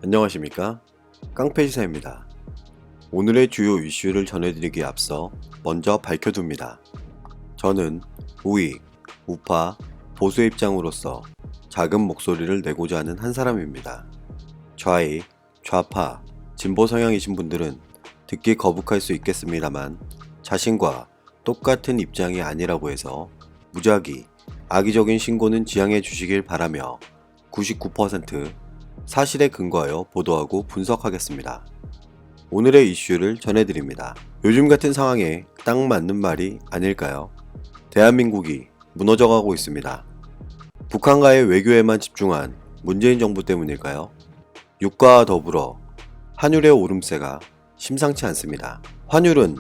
안녕하십니까, 깡패지사입니다. 오늘의 주요 이슈를 전해드리기에 앞서 먼저 밝혀둡니다. 저는 우익, 우파, 보수의 입장으로서 작은 목소리를 내고자 하는 한 사람입니다. 좌익, 좌파, 진보 성향이신 분들은 듣기 거북할 수 있겠습니다만 자신과 똑같은 입장이 아니라고 해서 무작위, 악의적인 신고는 지양해 주시길 바라며 99% 사실에 근거하여 보도하고 분석하겠습니다. 오늘의 이슈를 전해드립니다. 요즘 같은 상황에 딱 맞는 말이 아닐까요? 대한민국이 무너져가고 있습니다. 북한과의 외교에만 집중한 문재인 정부 때문일까요? 유가와 더불어 환율의 오름세가 심상치 않습니다. 환율은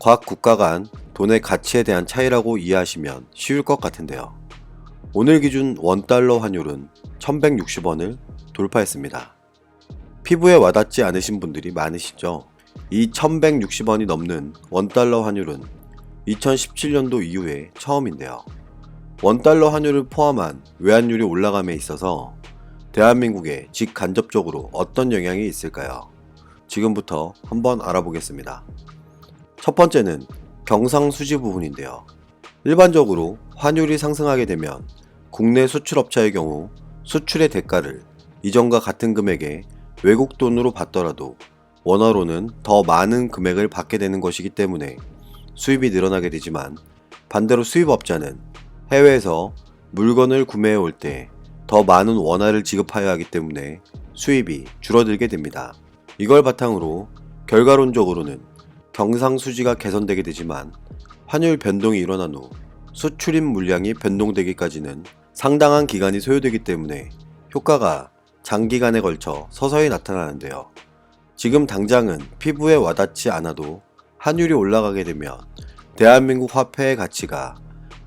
각 국가 간 돈의 가치에 대한 차이라고 이해하시면 쉬울 것 같은데요. 오늘 기준 원달러 환율은 1160원을 돌파했습니다. 피부에 와닿지 않으신 분들이 많으시죠? 이 1160원이 넘는 원달러 환율은 2017년도 이후에 처음인데요. 원달러 환율을 포함한 외환율이 올라감에 있어서 대한민국에 직간접적으로 어떤 영향이 있을까요? 지금부터 한번 알아보겠습니다. 첫 번째는 경상수지 부분인데요. 일반적으로 환율이 상승하게 되면 국내 수출업체의 경우 수출의 대가를 이전과 같은 금액에 외국 돈으로 받더라도 원화로는 더 많은 금액을 받게 되는 것이기 때문에 수입이 늘어나게 되지만, 반대로 수입업자는 해외에서 물건을 구매해 올 때 더 많은 원화를 지급하여야 하기 때문에 수입이 줄어들게 됩니다. 이걸 바탕으로 결과론적으로는 경상수지가 개선되게 되지만, 환율 변동이 일어난 후 수출입 물량이 변동되기까지는 상당한 기간이 소요되기 때문에 효과가 장기간에 걸쳐 서서히 나타나는데요. 지금 당장은 피부에 와닿지 않아도 환율이 올라가게 되면 대한민국 화폐의 가치가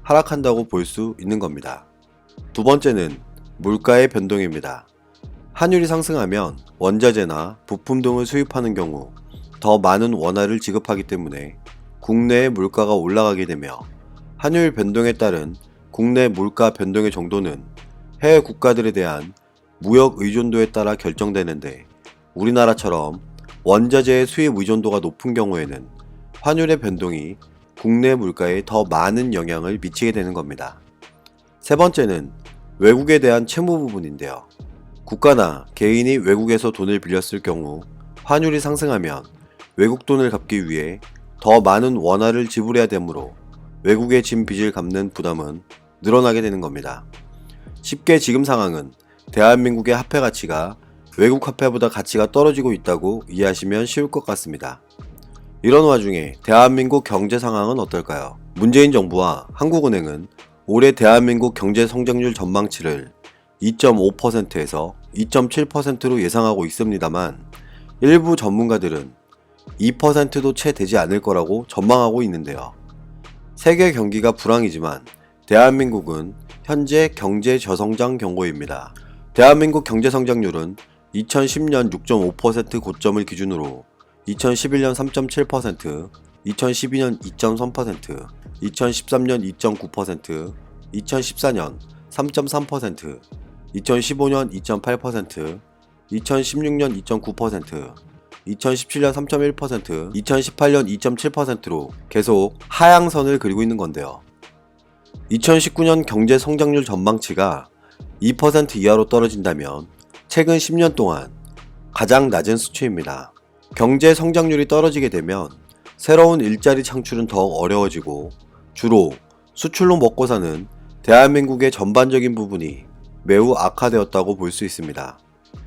하락한다고 볼 수 있는 겁니다. 두 번째는 물가의 변동입니다. 환율이 상승하면 원자재나 부품 등을 수입하는 경우 더 많은 원화를 지급하기 때문에 국내의 물가가 올라가게 되며, 환율 변동에 따른 국내 물가 변동의 정도는 해외 국가들에 대한 무역 의존도에 따라 결정되는데, 우리나라처럼 원자재의 수입 의존도가 높은 경우에는 환율의 변동이 국내 물가에 더 많은 영향을 미치게 되는 겁니다. 세 번째는 외국에 대한 채무 부분인데요. 국가나 개인이 외국에서 돈을 빌렸을 경우 환율이 상승하면 외국 돈을 갚기 위해 더 많은 원화를 지불해야 되므로 외국에 진 빚을 갚는 부담은 늘어나게 되는 겁니다. 쉽게 지금 상황은 대한민국의 화폐 가치가 외국 화폐보다 가치가 떨어지고 있다고 이해하시면 쉬울 것 같습니다. 이런 와중에 대한민국 경제 상황은 어떨까요? 문재인 정부와 한국은행은 올해 대한민국 경제 성장률 전망치를 2.5%에서 2.7%로 예상하고 있습니다만, 일부 전문가들은 2%도 채 되지 않을 거라고 전망하고 있는데요. 세계 경기가 불황이지만 대한민국은 현재 경제 저성장 경고입니다. 대한민국 경제 성장률은 2010년 6.5% 고점을 기준으로 2011년 3.7%, 2012년 2.3%, 2013년 2.9%, 2014년 3.3%, 2015년 2.8%, 2016년 2.9%, 2017년 3.1%, 2018년 2.7%로 계속 하향선을 그리고 있는 건데요. 2019년 경제 성장률 전망치가 2% 이하로 떨어진다면 최근 10년 동안 가장 낮은 수치입니다. 경제 성장률이 떨어지게 되면 새로운 일자리 창출은 더욱 어려워지고, 주로 수출로 먹고 사는 대한민국의 전반적인 부분이 매우 악화되었다고 볼 수 있습니다.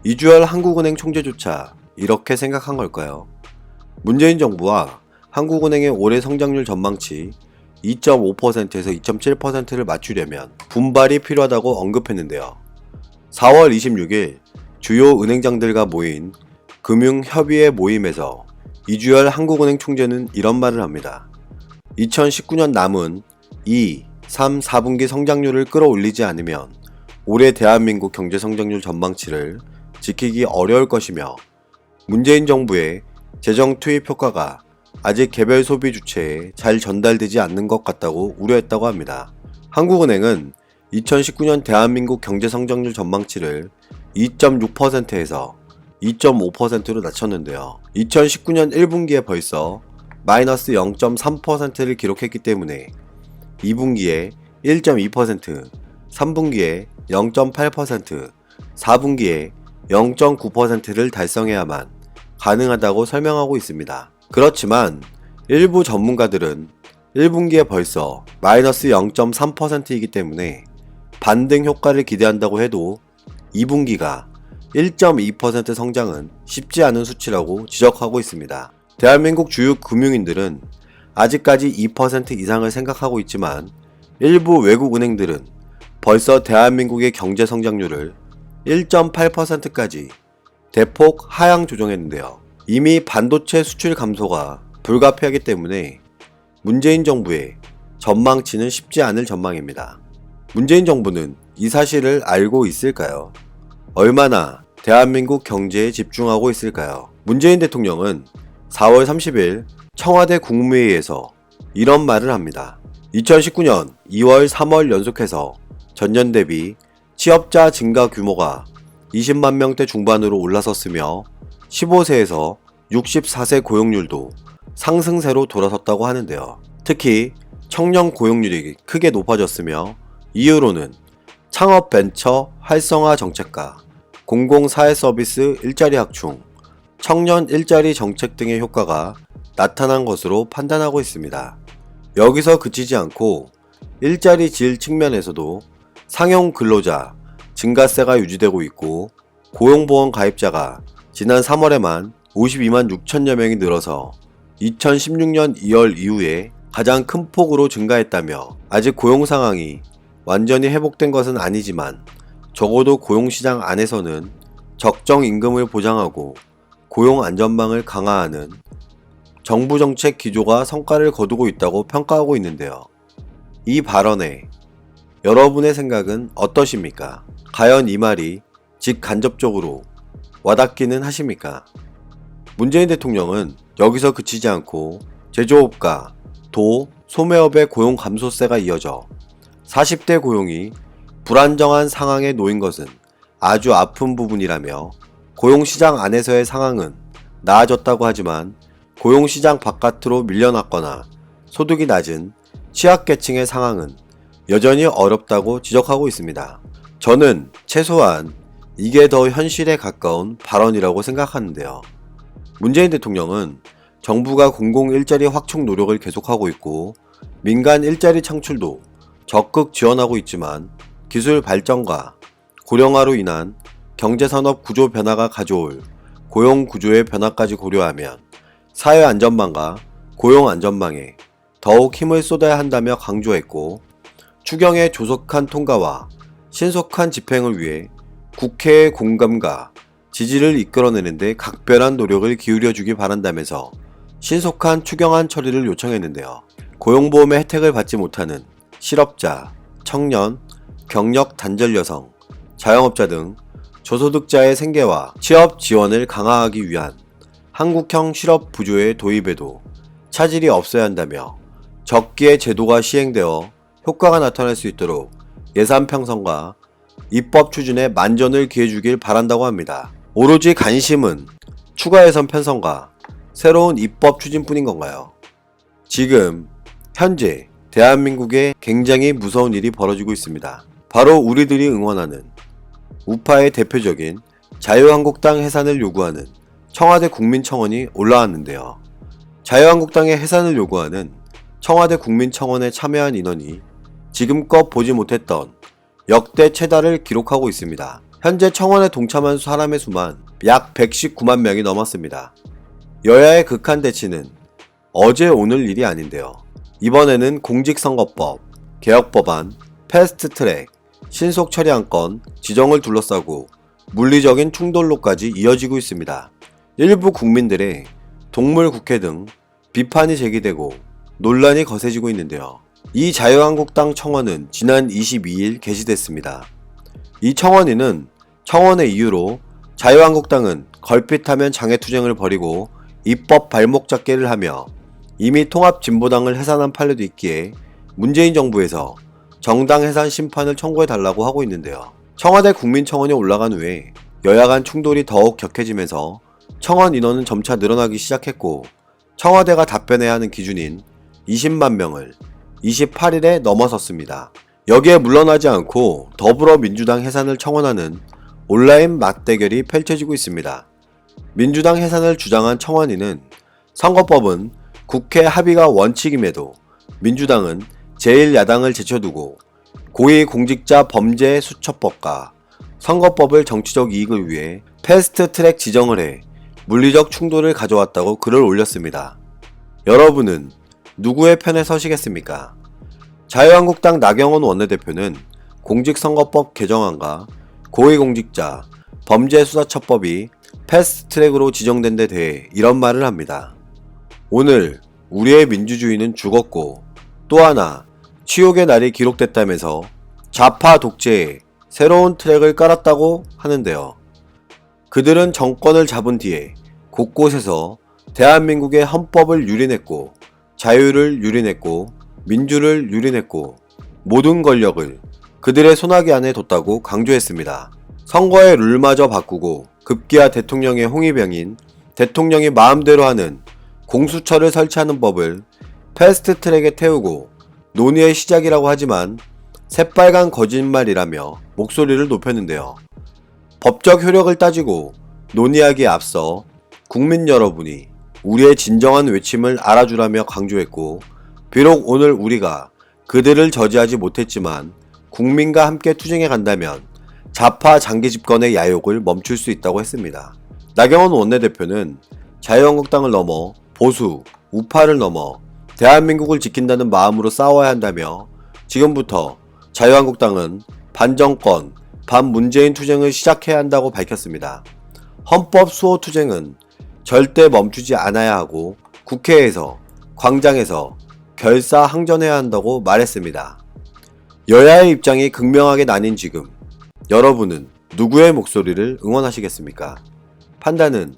이주열 한국은행 총재조차 이렇게 생각한 걸까요? 문재인 정부와 한국은행의 올해 성장률 전망치 2.5%에서 2.7%를 맞추려면 분발이 필요하다고 언급했는데요. 4월 26일 주요 은행장들과 모인 금융협의회 모임에서 이주열 한국은행 총재는 이런 말을 합니다. 2019년 남은 2, 3, 4분기 성장률을 끌어올리지 않으면 올해 대한민국 경제성장률 전망치를 지키기 어려울 것이며, 문재인 정부의 재정 투입 효과가 아직 개별 소비 주체에 잘 전달되지 않는 것 같다고 우려했다고 합니다. 한국은행은 2019년 대한민국 경제성장률 전망치를 2.6%에서 2.5%로 낮췄는데요. 2019년 1분기에 벌써 마이너스 0.3%를 기록했기 때문에 2분기에 1.2%, 3분기에 0.8%, 4분기에 0.9%를 달성해야만 가능하다고 설명하고 있습니다. 그렇지만 일부 전문가들은 1분기에 벌써 마이너스 0.3%이기 때문에 반등 효과를 기대한다고 해도 2분기가 1.2% 성장은 쉽지 않은 수치라고 지적하고 있습니다. 대한민국 주요 금융인들은 아직까지 2% 이상을 생각하고 있지만 일부 외국 은행들은 벌써 대한민국의 경제 성장률을 1.8%까지 대폭 하향 조정했는데요. 이미 반도체 수출 감소가 불가피하기 때문에 문재인 정부의 전망치는 쉽지 않을 전망입니다. 문재인 정부는 이 사실을 알고 있을까요? 얼마나 대한민국 경제에 집중하고 있을까요? 문재인 대통령은 4월 30일 청와대 국무회의에서 이런 말을 합니다. 2019년 2월 3월 연속해서 전년 대비 취업자 증가 규모가 20만 명대 중반으로 올라섰으며 15세에서 64세 고용률도 상승세로 돌아섰다고 하는데요. 특히 청년 고용률이 크게 높아졌으며 이유로는 창업 벤처 활성화 정책과 공공사회 서비스 일자리 확충, 청년 일자리 정책 등의 효과가 나타난 것으로 판단하고 있습니다. 여기서 그치지 않고 일자리 질 측면에서도 상용 근로자 증가세가 유지되고 있고 고용보험 가입자가 지난 3월에만 52만 6천여 명이 늘어서 2016년 2월 이후에 가장 큰 폭으로 증가했다며 아직 고용 상황이 완전히 회복된 것은 아니지만 적어도 고용시장 안에서는 적정 임금을 보장하고 고용 안전망을 강화하는 정부 정책 기조가 성과를 거두고 있다고 평가하고 있는데요. 이 발언에 여러분의 생각은 어떠십니까? 과연 이 말이 직간접적으로 와닿기는 하십니까? 문재인 대통령은 여기서 그치지 않고 제조업과 도, 소매업의 고용 감소세가 이어져 40대 고용이 불안정한 상황에 놓인 것은 아주 아픈 부분이라며 고용시장 안에서의 상황은 나아졌다고 하지만 고용시장 바깥으로 밀려났거나 소득이 낮은 취약계층의 상황은 여전히 어렵다고 지적하고 있습니다. 저는 최소한 이게 더 현실에 가까운 발언이라고 생각하는데요. 문재인 대통령은 정부가 공공 일자리 확충 노력을 계속하고 있고 민간 일자리 창출도 적극 지원하고 있지만 기술 발전과 고령화로 인한 경제산업 구조 변화가 가져올 고용 구조의 변화까지 고려하면 사회 안전망과 고용 안전망에 더욱 힘을 쏟아야 한다며 강조했고 추경의 조속한 통과와 신속한 집행을 위해 국회의 공감과 지지를 이끌어내는 데 각별한 노력을 기울여주기 바란다면서 신속한 추경안 처리를 요청했는데요. 고용보험의 혜택을 받지 못하는 실업자, 청년, 경력 단절 여성, 자영업자 등 저소득자의 생계와 취업 지원을 강화하기 위한 한국형 실업 부조의 도입에도 차질이 없어야 한다며 적기에 제도가 시행되어 효과가 나타날 수 있도록 예산 편성과 입법 추진에 만전을 기해주길 바란다고 합니다. 오로지 관심은 추가 예산 편성과 새로운 입법 추진뿐인 건가요? 지금 현재 대한민국에 굉장히 무서운 일이 벌어지고 있습니다. 바로 우리들이 응원하는 우파의 대표적인 자유한국당 해산을 요구하는 청와대 국민청원이 올라왔는데요. 자유한국당의 해산을 요구하는 청와대 국민청원에 참여한 인원이 지금껏 보지 못했던 역대 최다를 기록하고 있습니다. 현재 청원에 동참한 사람의 수만 약 119만 명이 넘었습니다. 여야의 극한 대치는 어제 오늘 일이 아닌데요. 이번에는 공직선거법, 개혁법안, 패스트트랙, 신속처리안건 지정을 둘러싸고 물리적인 충돌로까지 이어지고 있습니다. 일부 국민들의 동물국회 등 비판이 제기되고 논란이 거세지고 있는데요. 이 자유한국당 청원은 지난 22일 게시됐습니다. 이 청원인은 청원의 이유로 자유한국당은 걸핏하면 장애투쟁을 벌이고 입법 발목 잡기를 하며 이미 통합진보당을 해산한 판례도 있기에 문재인 정부에서 정당 해산 심판을 청구해달라고 하고 있는데요. 청와대 국민청원이 올라간 후에 여야 간 충돌이 더욱 격해지면서 청원 인원은 점차 늘어나기 시작했고 청와대가 답변해야 하는 기준인 20만 명을 28일에 넘어섰습니다. 여기에 물러나지 않고 더불어민주당 해산을 청원하는 온라인 맞대결이 펼쳐지고 있습니다. 민주당 해산을 주장한 청원인은 선거법은 국회 합의가 원칙임에도 민주당은 제1야당을 제쳐두고 고위공직자 범죄 수처법과 선거법을 정치적 이익을 위해 패스트트랙 지정을 해 물리적 충돌을 가져왔다고 글을 올렸습니다. 여러분은 누구의 편에 서시겠습니까? 자유한국당 나경원 원내대표는 공직선거법 개정안과 고위공직자 범죄수사처법이 패스트트랙으로 지정된 데 대해 이런 말을 합니다. 오늘 우리의 민주주의는 죽었고 또 하나 치욕의 날이 기록됐다면서 좌파 독재에 새로운 트랙을 깔았다고 하는데요. 그들은 정권을 잡은 뒤에 곳곳에서 대한민국의 헌법을 유린했고 자유를 유린했고 민주를 유린했고 모든 권력을 그들의 손아귀 안에 뒀다고 강조했습니다. 선거의 룰마저 바꾸고 급기야 대통령의 홍위병인 대통령이 마음대로 하는 공수처를 설치하는 법을 패스트트랙에 태우고 논의의 시작이라고 하지만 새빨간 거짓말이라며 목소리를 높였는데요. 법적 효력을 따지고 논의하기에 앞서 국민 여러분이 우리의 진정한 외침을 알아주라며 강조했고 비록 오늘 우리가 그들을 저지하지 못했지만 국민과 함께 투쟁해 간다면 좌파 장기 집권의 야욕을 멈출 수 있다고 했습니다. 나경원 원내대표는 자유한국당을 넘어 보수, 우파를 넘어 대한민국을 지킨다는 마음으로 싸워야 한다며 지금부터 자유한국당은 반정권, 반문재인 투쟁을 시작해야 한다고 밝혔습니다. 헌법 수호 투쟁은 절대 멈추지 않아야 하고 국회에서, 광장에서 결사항전해야 한다고 말했습니다. 여야의 입장이 극명하게 나뉜 지금 여러분은 누구의 목소리를 응원하시겠습니까? 판단은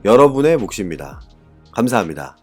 여러분의 몫입니다. 감사합니다.